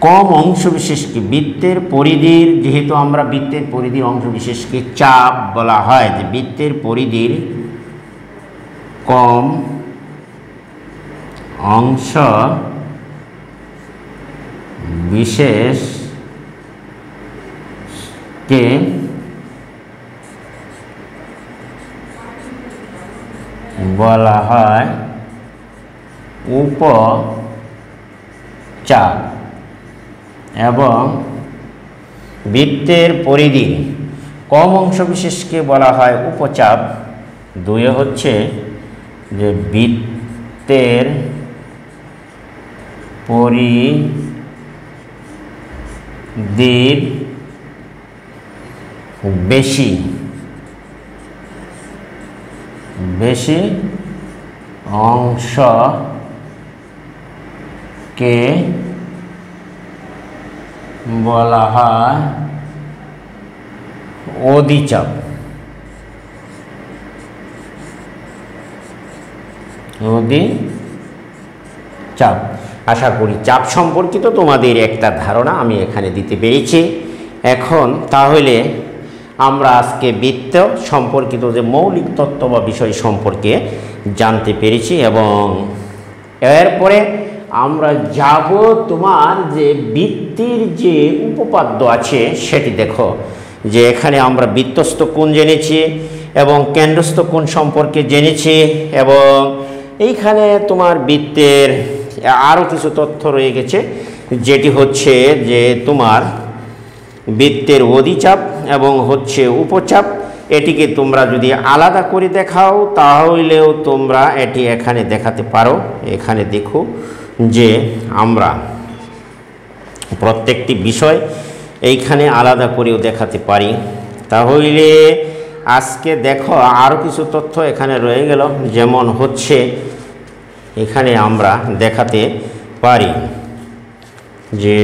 কম অংশ বিশেষকে, বৃত্তের পরিধির, যেহেতু আমরা বৃত্তের পরিধির অংশ বিশেষকে চাপ বলা হয়, যে বৃত্তের পরিধির কম অংশ বিশেষকে বলা হয় উপচাপ, এবং বৃত্তের পরিধির কম অংশ বিশেষকে বলা হয় উপচাপ। দুয়ে হচ্ছে যে বৃত্তের পরিধির বেশি অংশকে বলা হয় অধিচাপ। চাপ। আশা করি চাপ সম্পর্কিত তোমাদের একটা ধারণা আমি এখানে দিতে পেরেছি। এখন তাহলে আমরা আজকে বৃত্ত সম্পর্কিত যে মৌলিক তত্ত্ব বা বিষয় সম্পর্কে জানতে পেরেছি, এবং এরপরে আমরা যাব তোমার যে বৃত্তের যে উপপাদ্য আছে সেটি দেখো। যে এখানে আমরা বৃত্তস্থ কোণ জেনেছি এবং কেন্দ্রস্থ কোণ সম্পর্কে জেনেছি, এবং এইখানে তোমার বৃত্তের আরও কিছু তথ্য রয়ে গেছে, যেটি হচ্ছে যে তোমার বৃত্তের অধিচাপ এবং হচ্ছে উপচাপ। এটিকে তোমরা যদি আলাদা করে দেখাও তাহলেও তোমরা এটি এখানে দেখাতে পারো। এখানে দেখো যে আমরা প্রত্যেকটি বিষয় এইখানে আলাদা করেও দেখাতে পারি। তাহলে আজকে দেখো আরও কিছু তথ্য এখানে রয়ে গেল, যেমন হচ্ছে এখানে আমরা দেখাতে পারি যে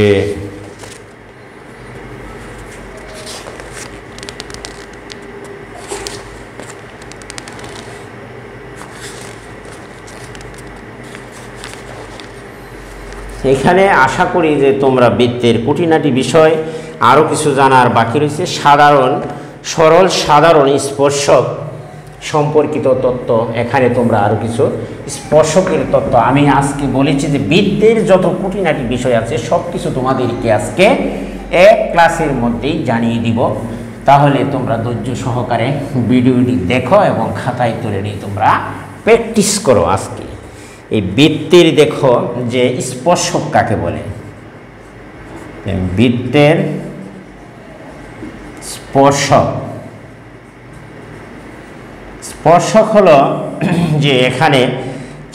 এখানে আশা করি যে তোমরা বৃত্তের খুঁটিনাটি বিষয় আরও কিছু জানার বাকি রয়েছে। সরল সাধারণ স্পর্শক সম্পর্কিত তথ্য এখানে তোমরা আরও কিছু স্পর্শকের তত্ত্ব আমি আজকে বলেছি যে বৃত্তের যত খুঁটিনাটি বিষয় আছে সব কিছু তোমাদেরকে আজকে এক ক্লাসের মধ্যেই জানিয়ে দিব। তাহলে তোমরা ধৈর্য সহকারে ভিডিওটি দেখো এবং খাতায় তুলে নিয়ে তোমরা প্র্যাকটিস করো। আজকে এই বৃত্তের দেখো যে স্পর্শক কাকে বলে। বৃত্তের স্পর্শক, স্পর্শক হলো যে এখানে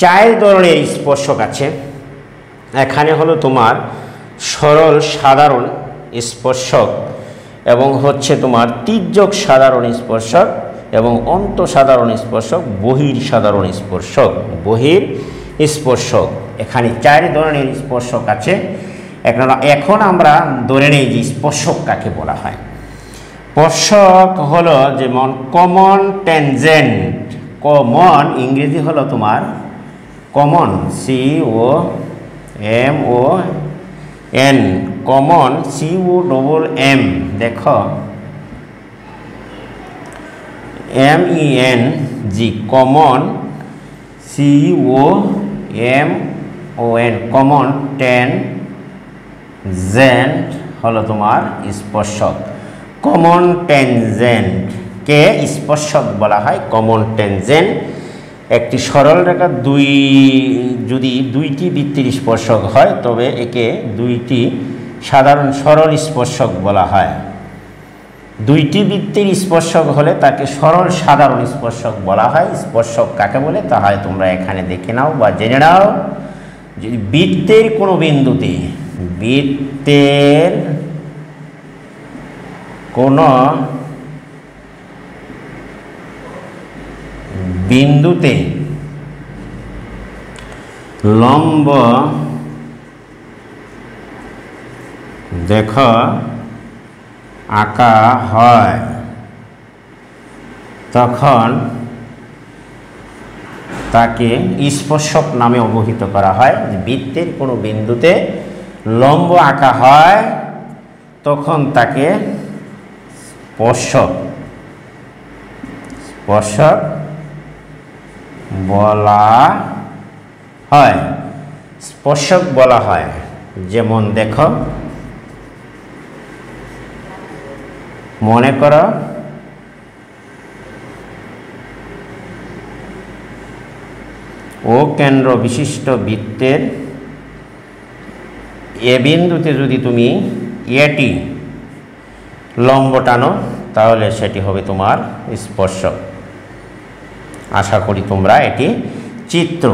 4 ধরনের স্পর্শক আছে। এখানে হলো তোমার সরল সাধারণ স্পর্শক এবং হচ্ছে তোমার তির্যক সাধারণ স্পর্শক এবং অন্তঃসাধারণ স্পর্শক, বহির সাধারণ স্পর্শক, বহির স্পর্শক। এখানে 4 ধরনের স্পর্শক আছে। এখন আমরা ধরে নেই যে স্পর্শক কাকে বলা হয়। স্পর্শক হলো যেমন কমন ট্যানজেন্ট, কমন ইংরেজি হলো তোমার কমন, COMON, কমন COMM, দেখো MEN, common COMON, common tangent হলো তোমার স্পর্শক। কমন ট্যানজেন্টকে স্পর্শক বলা হয়। কমন ট্যানজেন্ট একটি সরল রেখা যদি দুইটি বৃত্তের স্পর্শক হয় তবে একে দুইটি সাধারণ সরল স্পর্শক বলা হয়। দুইটি বৃত্তের স্পর্শক হলে তাকে সরল সাধারণ স্পর্শক বলা হয়। স্পর্শক কাকে বলে তা হয় তোমরা এখানে দেখে নাও বা জেনে নাও। যদি বৃত্তের কোনো বিন্দুতে, বৃত্তের কোনো বিন্দুতে লম্ব দেখো আঁকা হয় তখন তাকে স্পর্শক নামে অভিহিত করা হয়। বৃত্তের কোনো বিন্দুতে লম্ব আঁকা হয় তখন তাকে স্পর্শক বলা হয়, স্পর্শক বলা হয়। যেমন দেখো, মনে করো ও কেন্দ্র বিশিষ্ট বৃত্তের এ বিন্দুতে যদি তুমি এটি লম্ব টানো তাহলে সেটি হবে তোমার স্পর্শক। আশা করি তোমরা এটি চিত্র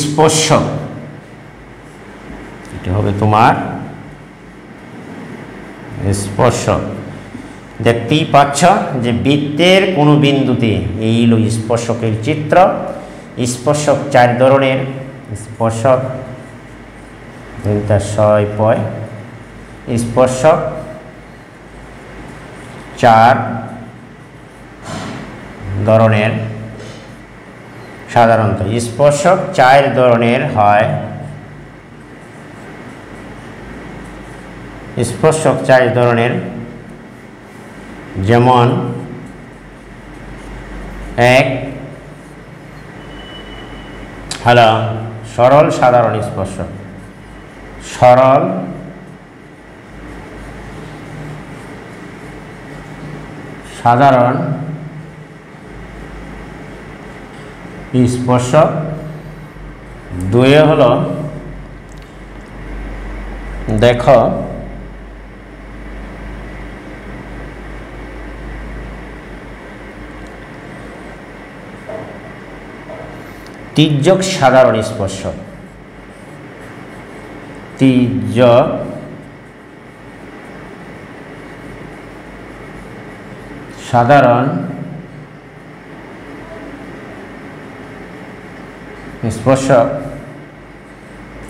স্পর্শক, এটি হবে তোমার স্পর্শক। দেখতেই পাচ্ছ যে বৃত্তের কোনো বিন্দুতে এই হলো স্পর্শকের চিত্র। স্পর্শক 4 ধরনের। স্পর্শক স্পর্শক 4 ধরনের। সাধারণত স্পর্শক 4 ধরনের হয়। স্পর্শক 4 ধরনের, যেমন 1 হলো সরল সাধারণ স্পর্শক। সরল সাধারণ স্পর্শক। 2 হলো দেখো তির্যক সাধারণ স্পর্শক। তির্যক সাধারণ স্পর্শক।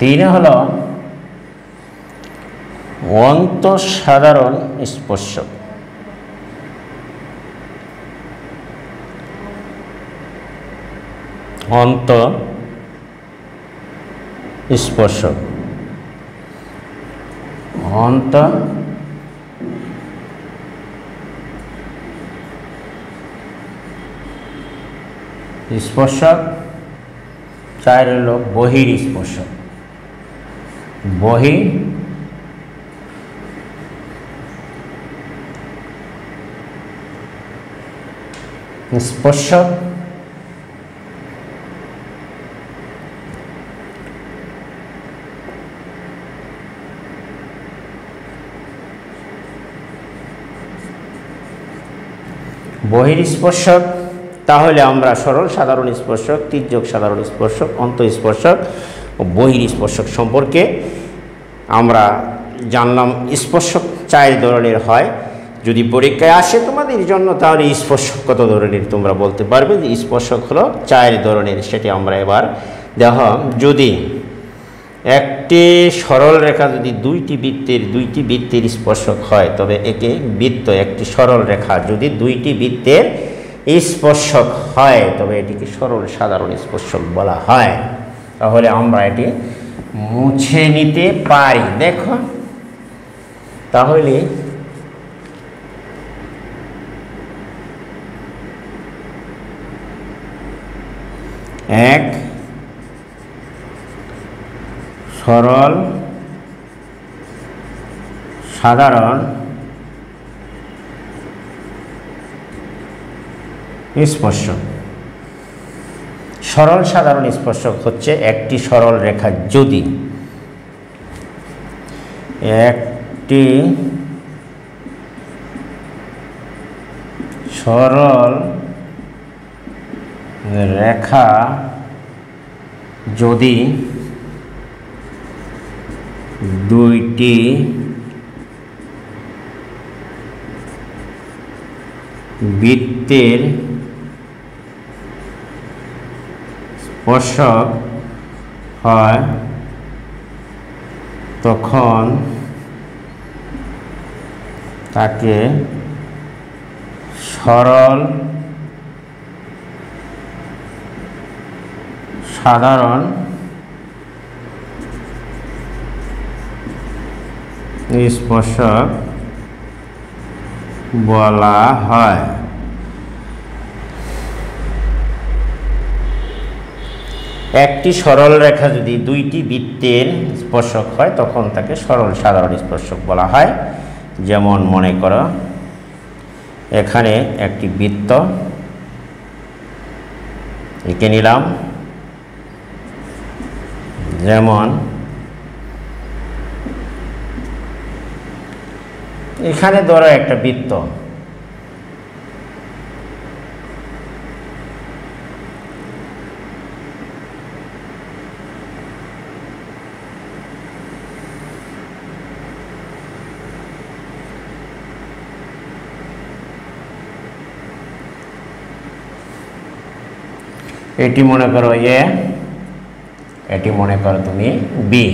3 হলো অন্তঃসাধারণ স্পর্শক। স্পর্শক স্পর্শক 4 হলো বহিঃস্পর্শক। স্পর্শক বহিঃস্পর্শক তাহলে আমরা সরল সাধারণ স্পর্শক, তির্যক সাধারণ স্পর্শক, অন্তঃস্পর্শক ও বহিঃস্পর্শক সম্পর্কে আমরা জানলাম। স্পর্শক 4 ধরনের হয়। যদি পরীক্ষায় আসে তোমাদের জন্য তাহলে স্পর্শক কত ধরনের তোমরা বলতে পারবে যে স্পর্শক হলো 4 ধরনের। সেটি আমরা এবার দেখো, যদি একটি সরল রেখা যদি দুইটি বৃত্তের স্পর্শক হয় তবে একে বৃত্ত, একটি সরল রেখা যদি দুইটি বৃত্তের স্পর্শক হয় তবে এটিকে সরল সাধারণ স্পর্শক বলা হয়। তাহলে আমরা এটি মুছে নিতে পারি। দেখো তাহলে এক সরল সাধারণ স্পর্শক। সরল সাধারণ স্পর্শক হচ্ছে একটি সরল রেখা যদি একটি সরল রেখা যদি দুইটি বৃত্তের স্পর্শক হয় তখন তাকে সরল সাধারণ স্পর্শক বলা হয়। একটি সরল রেখা যদি দুইটি বৃত্তের স্পর্শক হয় তখন তাকে সরল সাধারণ স্পর্শক বলা হয়। যেমন মনে করো এখানে একটি বৃত্ত এঁকে নিলাম, যেমন এখানে ধরো একটা বৃত্ত, এটি মনে করো এ, এটি মনে করো তুমি বি।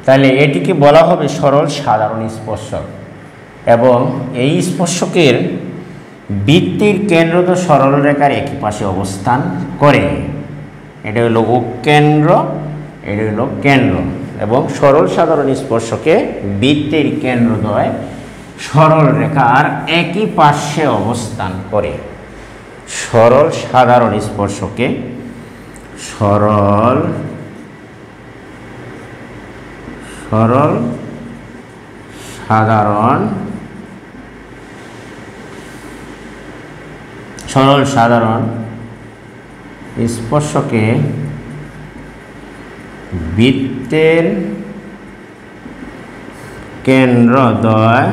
তাহলে এটিকে বলা হবে সরল সাধারণ স্পর্শক এবং এই স্পর্শকের বৃত্তের কেন্দ্র তো সরল রেখার একই পাশে অবস্থান করে। এটা হলো কেন্দ্র, এটা হলো কেন্দ্র এবং সরল সাধারণ স্পর্শকে বৃত্তের কেন্দ্রদ্বয় সরল রেখার একই পাশে অবস্থান করে। সরল সাধারণ স্পর্শকে সরল সাধারণ স্পর্শকে বৃত্তের কেন্দ্রদ্বয়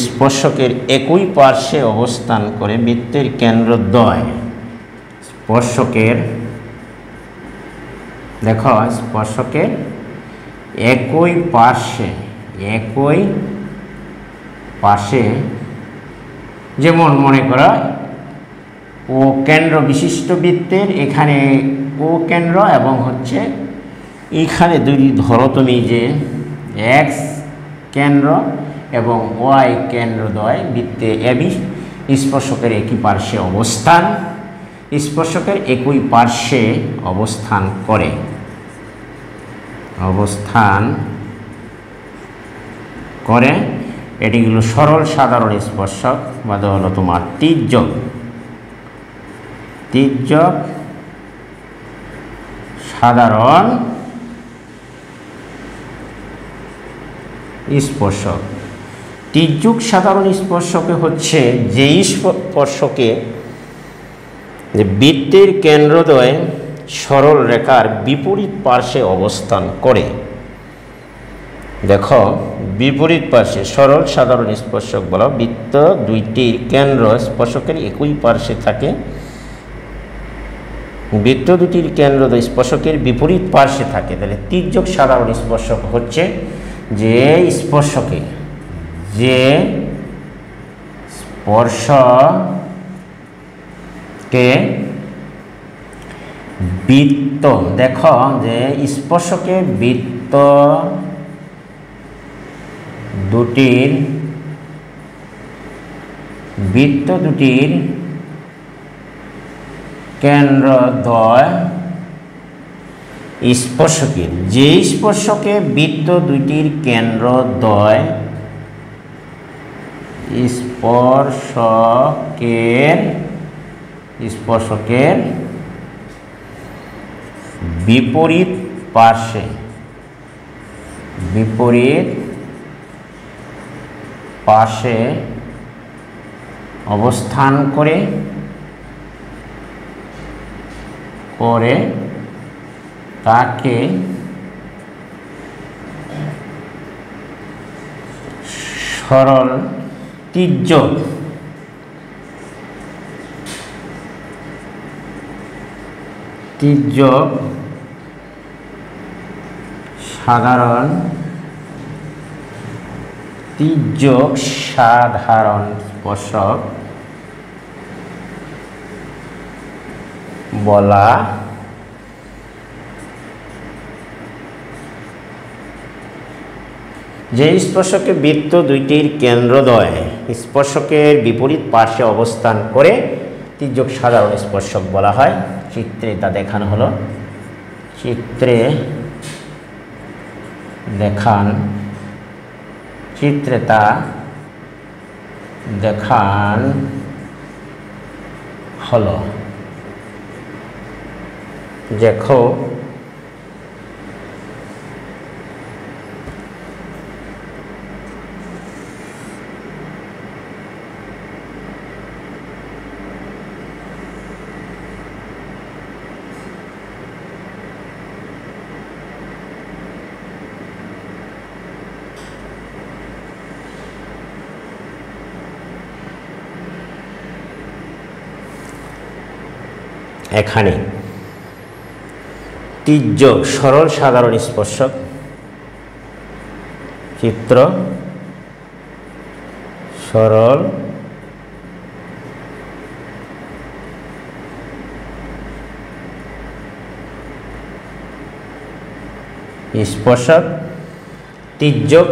স্পর্শকের একই পার্শ্বে অবস্থান করে। বৃত্তের কেন্দ্রদ্বয় স্পর্শকের, দেখো স্পর্শকের একই পাশে, যেমন মনে করো ও কেন্দ্র বিশিষ্ট বৃত্তের এখানে ও কেন্দ্র এবং হচ্ছে এখানে দুই ধরো তুমি যে এক্স কেন্দ্র এবং ওয়াই কেন্দ্রদ্বয় বৃত্তে এবি স্পর্শকের একই পার্শ্বে অবস্থান, স্পর্শকের একই পার্শ্বে অবস্থান করে এটি হলো সরল সাধারণ স্পর্শক বা হলো তোমার তির্যক সাধারণ স্পর্শক। তির্যক সাধারণ স্পর্শকে হচ্ছে যেই স্পর্শকে বৃত্তের কেন্দ্রদ্বয় সরল রেখার বিপরীত পার্শ্বে অবস্থান করে। দেখো, বিপরীত পার্শ্বে সরল সাধারণ স্পর্শক বলা, বৃত্ত দুইটির কেন্দ্র স্পর্শকের একই পার্শ্বে থাকে। বৃত্ত দুটির কেন্দ্র স্পর্শকের বিপরীত পার্শ্বে থাকে। তাহলে তির্যক সাধারণ স্পর্শক হচ্ছে যে স্পর্শকে বৃত্ত, দেখো যে স্পর্শকে বৃত্ত দুটির কেন্দ্রদ্বয় স্পর্শকের, যে স্পর্শকে বৃত্ত দুইটির কেন্দ্রদ্বয় স্পর্শকের বিপরীত পার্শ্বে অবস্থান করে তাকে সরল তির্যক সাধারণ স্পর্শক বলা যে স্পর্শকে বৃত্ত দুইটির কেন্দ্রদ্বয় স্পর্শকের বিপরীত পার্শ্বে অবস্থান করে তির্যক সাধারণ স্পর্শক বলা হয়। চিত্রে তা দেখানো হলো। চিত্রে তা দেখান হলো। দেখো, এখানে তির্যক সরল সাধারণ স্পর্শক চিত্র, সরল স্পর্শক তির্যক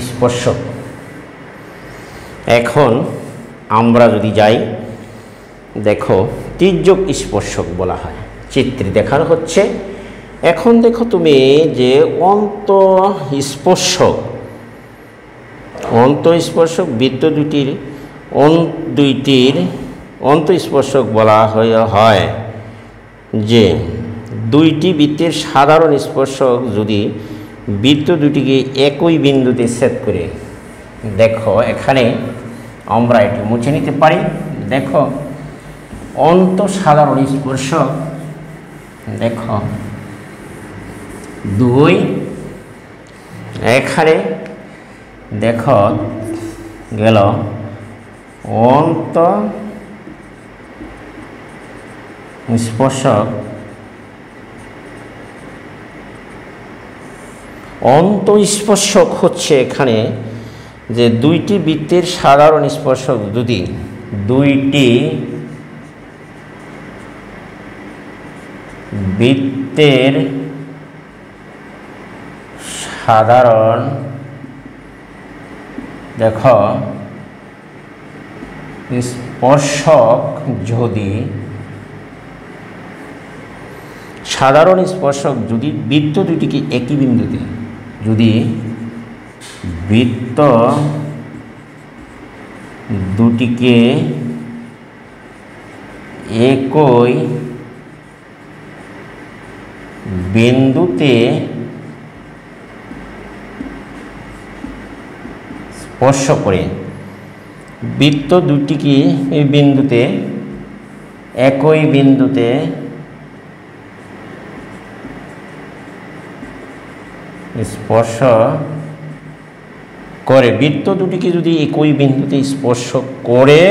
স্পর্শক। এখন আমরা যদি যাই, দেখো তির্যক স্পর্শক বলা হয়, চিত্রে দেখানো হচ্ছে। এখন দেখো তুমি যে অন্তঃস্পর্শক বৃত্ত দুইটির অন্তঃস্পর্শক বলা হয় যে দুইটি বৃত্তের সাধারণ স্পর্শক যদি বৃত্ত দুটিকে একই বিন্দুতে ছেদ করে, দেখো এখানে আমরা এটি মুছে নিতে পারি। দেখো অন্তঃসাধারণ স্পর্শক, দেখো দুই, এখানে দেখো গেল অন্তঃস্পর্শক। অন্তঃস্পর্শক হচ্ছে এখানে যে দুইটি বৃত্তের সাধারণ স্পর্শক যদি দুইটি বৃত্তের সাধারণ, দেখো স্পর্শক যদি সাধারণ স্পর্শক যদি বৃত্ত দুটিকে একই বিন্দুতে, যদি বৃত্ত দুটিকে একই বিন্দুতে স্পর্শ করে, বৃত্ত দুটিকে এই বিন্দুতে একই বিন্দুতে স্পর্শ করে, বৃত্ত দুটিকে যদি একই বিন্দুতে স্পর্শ করে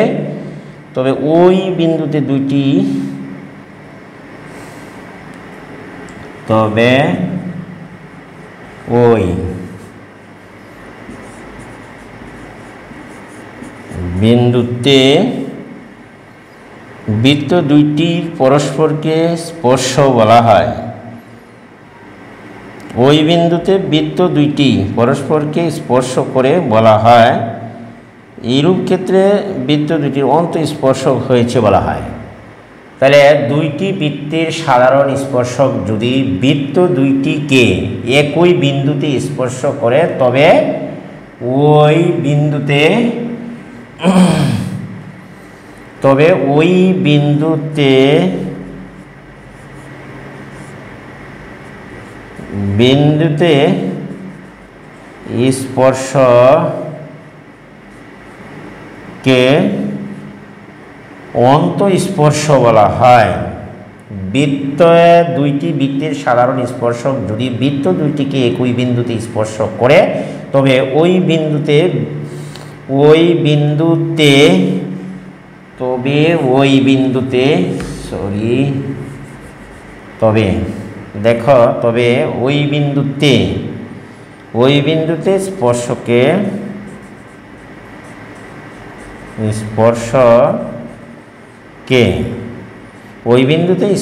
তবে ওই বিন্দুতে দুইটি, তবে ওই বিন্দুতে বৃত্ত দুইটির পরস্পরকে স্পর্শ বলা হয়। ওই বিন্দুতে বৃত্ত দুইটি পরস্পরকে স্পর্শ করে বলা হয়। এইরূপ ক্ষেত্রে বৃত্ত দুটির অন্তঃস্পর্শক হয়েছে বলা হয়। তাহলে দুইটি বৃত্তের সাধারণ স্পর্শক যদি বৃত্ত দুইটিকে একই বিন্দুতে স্পর্শ করে তবে ওই বিন্দুতে স্পর্শকে অন্তঃস্পর্শ বলা হয়। দুইটি বৃত্তের সাধারণ স্পর্শক যদি বৃত্ত দুইটিকে একই বিন্দুতে স্পর্শ করে তবে ওই বিন্দুতে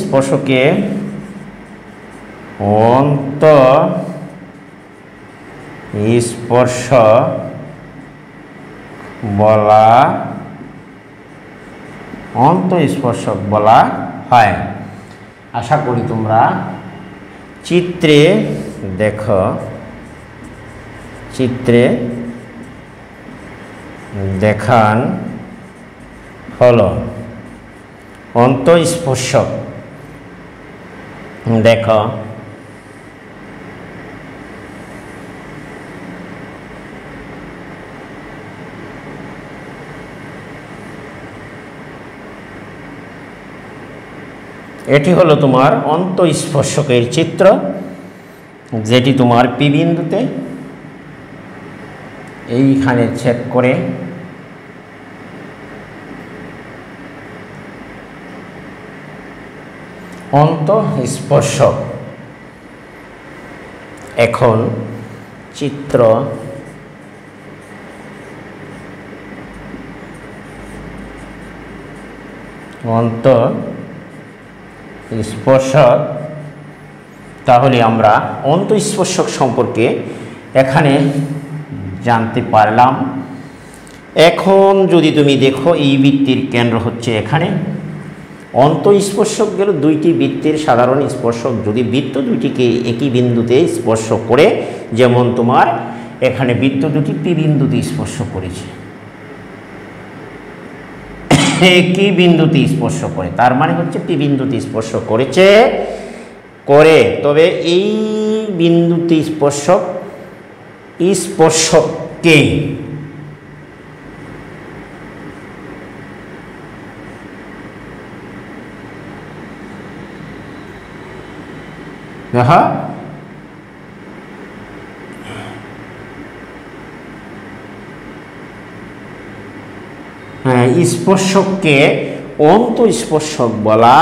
স্পর্শকে অন্তঃস্পর্শক বলা হয়। আশা করি তোমরা চিত্রে দেখো, চিত্রে দেখান হলো অন্তঃস্পর্শক। দেখো এটি হলো তোমার অন্তঃস্পর্শকের চিত্র, যেটি তোমার পি বিন্দুতে এইখানে ছেদ করে অন্তঃস্পর্শক। এখন চিত্র অন্তঃস্পর্শক, তাহলে আমরা অন্তঃস্পর্শক সম্পর্কে এখানে জানতে পারলাম। এখন যদি তুমি দেখো এই বৃত্তের কেন্দ্র হচ্ছে এখানে, অন্তঃস্পর্শক গেল দুইটি বৃত্তের সাধারণ স্পর্শক যদি বৃত্ত দুইটিকে একই বিন্দুতে স্পর্শ করে, যেমন তোমার এখানে বৃত্ত দুটি পি বিন্দুতে স্পর্শ করেছে, একই বিন্দুতে স্পর্শ করে, তার মানে হচ্ছে পি বিন্দুতে স্পর্শ করেছে করে, তবে এই বিন্দুতে স্পর্শককে স্পর্শককে অন্তঃস্পর্শক বলা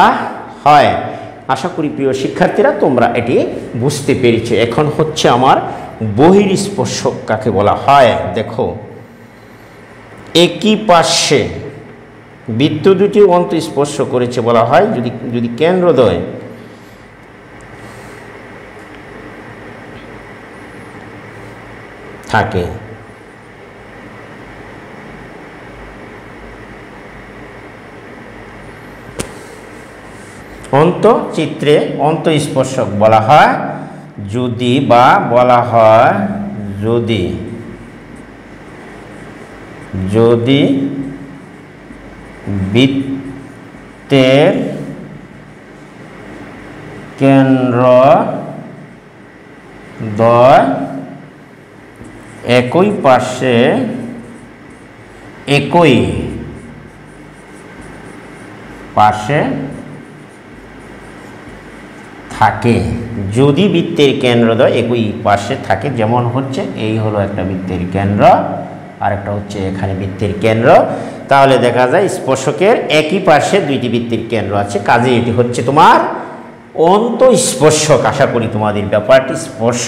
হয়। আশা করি প্রিয় শিক্ষার্থীরা তোমরা এটি বুঝতে পেরেছো। এখন হচ্ছে আমার বহিঃস্পর্শক কাকে বলা হয়। দেখো একই পার্শ্বে বৃত্ত দুটি অন্তঃস্পর্শ করেছে বলা হয় যদি কেন্দ্রদ্বয় থাকে। চিত্রে অন্তঃস্পর্শক বলা হয় যদি, বা বলা হয় যদি বৃত্তের কেন্দ্রদ্বয় একই পাশে থাকে। যদি বৃত্তের কেন্দ্রদ্বয় একই পাশে থাকে, যেমন হচ্ছে এই হলো একটা বৃত্তের কেন্দ্র, আর একটা হচ্ছে এখানে বৃত্তের কেন্দ্র, তাহলে দেখা যায় স্পর্শকের একই পাশে দুইটি বৃত্তের কেন্দ্র আছে, কাজে এটি হচ্ছে তোমার অন্তঃস্পর্শক। আশা করি তোমাদের ব্যাপারটি স্পর্শ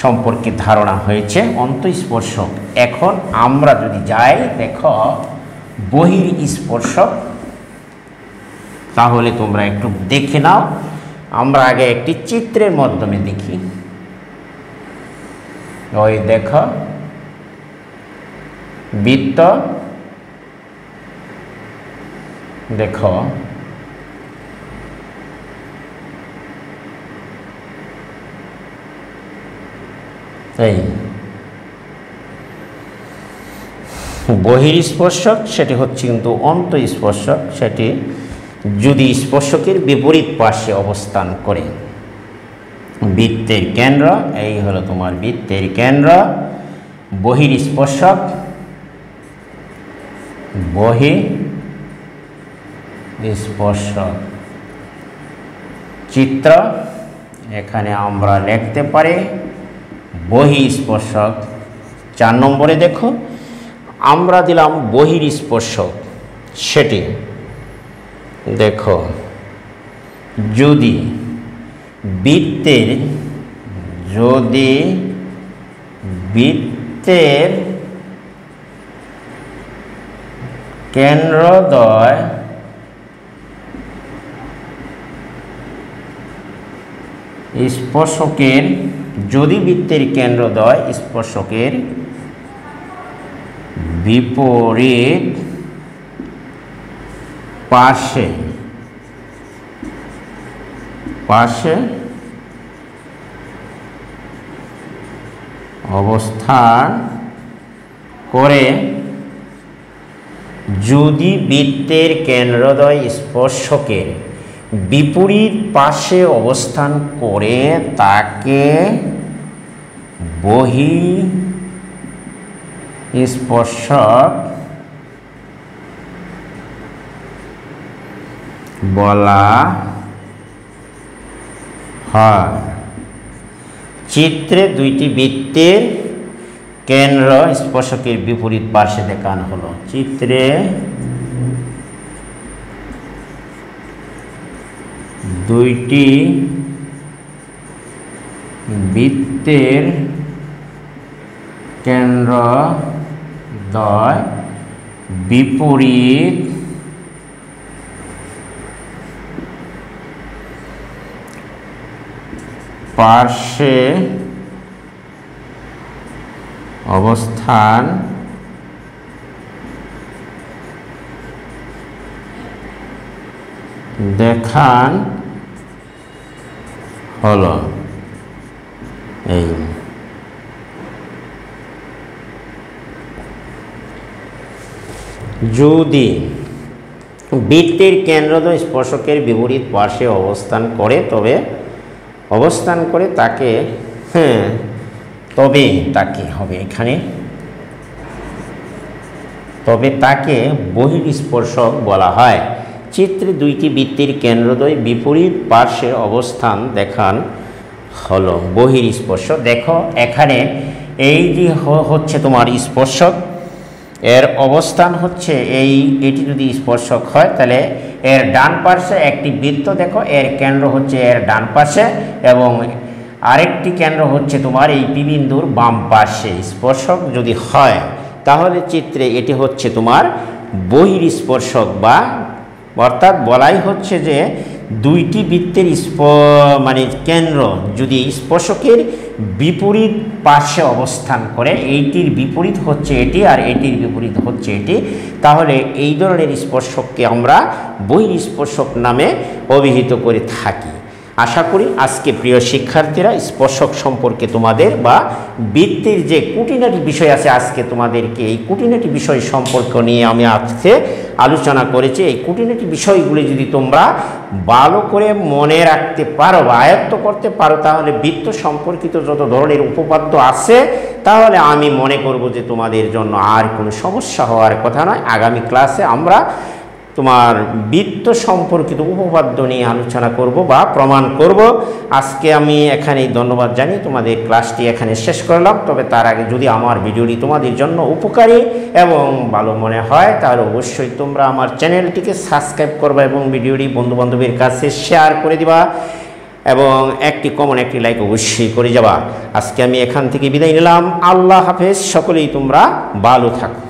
সম্পর্কে ধারণা হয়েছে। অন্তঃস্পর্শক। এখন আমরা যদি যাই দেখো বহিঃস্পর্শক, তাহলে তোমরা একটু দেখে নাও। আমরা আগে একটি চিত্রের মাধ্যমে দেখি। ওই দেখো বৃত্ত, দেখো এই বহিঃস্পর্শক, সেটি হচ্ছে কিন্তু অন্তঃস্পর্শক, সেটি যদি স্পর্শকের বিপরীত পাশে অবস্থান করে। বৃত্তের কেন্দ্র, এই হলো তোমার বৃত্তের কেন্দ্র। বহিঃস্পর্শক, চিত্র এখানে আমরা লিখতে পারি বহিঃস্পর্শক। 4 নম্বরে দেখো আমরা দিলাম বহিঃস্পর্শক, সেটি দেখো যদি বৃত্তের কেন্দ্রদ্বয় স্পর্শকের স্পর্শকের বিপরীত পাশে অবস্থান করে, যদি বৃত্তের কেন্দ্রদ্বয় স্পর্শকের বিপরীত পাশে অবস্থান করে, তাকে বহিঃস্পর্শক বলা হয়। চিত্রে দুইটি বৃত্তের কেন্দ্র স্পর্শকের বিপরীত পার্শ্বে দেখানো হলো। চিত্রে দুইটি বৃত্তের কেন্দ্রদ্বয় বিপরীত পার্শ্বে অবস্থান দেখান হলো। এই যদি বৃত্তের কেন্দ্রদ্বয় স্পর্শকের বিপরীত পার্শ্বে অবস্থান করে, তাকে তবে তাকে বহিঃস্পর্শক বলা হয়। চিত্রে দুইটি বৃত্তের কেন্দ্রদ্বয় বিপরীত পার্শ্বে অবস্থান দেখান হলো বহিঃস্পর্শক। দেখো এখানে এই যে হচ্ছে তোমার স্পর্শক, এর অবস্থান হচ্ছে এটি যদি স্পর্শক হয়, তাহলে এর ডান পাশে একটি বৃত্ত, দেখো এর কেন্দ্র হচ্ছে এর ডান পাশে, এবং আরেকটি কেন্দ্র হচ্ছে তোমার এই পি বিন্দুর বাম পাশে। স্পর্শক যদি হয়, তাহলে চিত্রে এটি হচ্ছে তোমার বহিঃস্পর্শক, বা অর্থাৎ বলাই হচ্ছে যে দুইটি বৃত্তের মানে কেন্দ্র যদি স্পর্শকের বিপরীত পাশে অবস্থান করে, এইটির বিপরীত হচ্ছে এটি আর এটির বিপরীত হচ্ছে এটি, তাহলে এই ধরনের স্পর্শককে আমরা বহিঃস্পর্শক নামে অভিহিত করে থাকি। আশা করি আজকে প্রিয় শিক্ষার্থীরা স্পর্শক সম্পর্কে তোমাদের বা বৃত্তের যে খুঁটিনাটি বিষয় আছে, আজকে তোমাদেরকে এই খুঁটিনাটি বিষয় সম্পর্ক নিয়ে আমি আজকে আলোচনা করেছি। এই খুঁটিনাটি বিষয়গুলি যদি তোমরা ভালো করে মনে রাখতে পারো বা আয়ত্ত করতে পারো, তাহলে বৃত্ত সম্পর্কিত যত ধরনের উপপাদ্য আছে, তাহলে আমি মনে করব যে তোমাদের জন্য আর কোনো সমস্যা হওয়ার কথা নয়। আগামী ক্লাসে আমরা তোমার বৃত্ত সম্পর্কিত উপপাদ্য নিয়ে আলোচনা করব বা প্রমাণ করব। আজকে আমি এখানেই ধন্যবাদ জানিয়ে তোমাদের ক্লাসটি এখানে শেষ করলাম। তবে তার আগে যদি আমার ভিডিওটি তোমাদের জন্য উপকারী এবং ভালো মনে হয়, তাহলে অবশ্যই তোমরা আমার চ্যানেলটিকে সাবস্ক্রাইব করবা এবং ভিডিওটি বন্ধুবান্ধবের কাছে শেয়ার করে দিবা এবং একটি কমন একটি লাইক অবশ্যই করে যাবা। আজকে আমি এখান থেকে বিদায় নিলাম। আল্লাহ হাফেজ। সকলেই তোমরা ভালো থাকো।